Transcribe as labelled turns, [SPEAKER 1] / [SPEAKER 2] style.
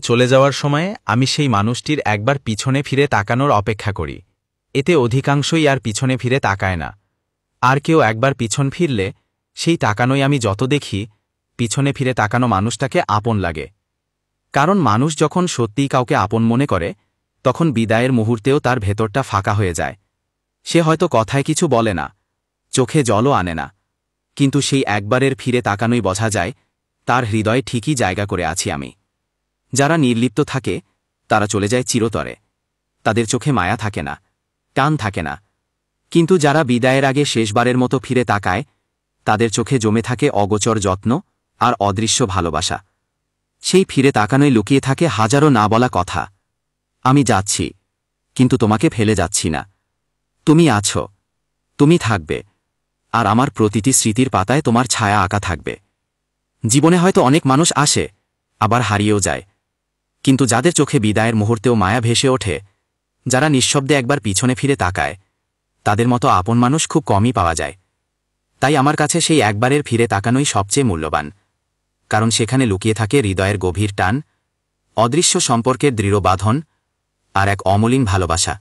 [SPEAKER 1] চলে যাওয়ার সময় আমি সেই মানুষটির একবার পিছনে ফিরে তাকানোর অপেক্ষা করি। এতে অধিকাংশই আর পিছনে ফিরে তাকায় না। আর কেউ একবার পিছন ফিরলে সেই তাকানোই আমি যত দেখি, পিছনে ফিরে তাকানো মানুষটাকে আপন লাগে। কারণ মানুষ যখন সত্যিই কাউকে আপন মনে করে, তখন বিদায়ের মুহূর্তেও তার ভেতরটা ফাঁকা হয়ে যায়। সে হয়তো কথায় কিছু বলে না, চোখে জলও আনে না, কিন্তু সেই একবারের ফিরে তাকানোই বোঝা যায় তার হৃদয়ে ঠিকই জায়গা করে আছি আমি। যারা নির্লিপ্ত থাকে তারা চলে যায় চিরতরে, তাদের চোখে মায়া থাকে না, টান থাকে না। কিন্তু যারা বিদায়ের আগে শেষবারের মতো ফিরে তাকায়, তাদের চোখে জমে থাকে অগোচর যত্ন আর অদৃশ্য ভালোবাসা। সেই ফিরে তাকানোয় লুকিয়ে থাকে হাজারো না বলা কথা। আমি যাচ্ছি, কিন্তু তোমাকে ফেলে যাচ্ছি না। তুমি আছো, তুমি থাকবে, আর আমার প্রতিটি স্মৃতির পাতায় তোমার ছায়া আঁকা থাকবে। জীবনে হয়তো অনেক মানুষ আসে, আবার হারিয়েও যায়, কিন্তু যাদের চোখে বিদায়ের মুহূর্তেও মায়া ভেসে ওঠে, যারা নিঃশব্দে একবার পিছনে ফিরে তাকায়, তাদের মতো আপন মানুষ খুব কমই পাওয়া যায়। তাই আমার কাছে সেই একবারের ফিরে তাকানোই সবচেয়ে মূল্যবান, কারণ সেখানে লুকিয়ে থাকে হৃদয়ের গভীর টান, অদৃশ্য সম্পর্কের দৃঢ় বাঁধন আর এক অমলিন ভালোবাসা।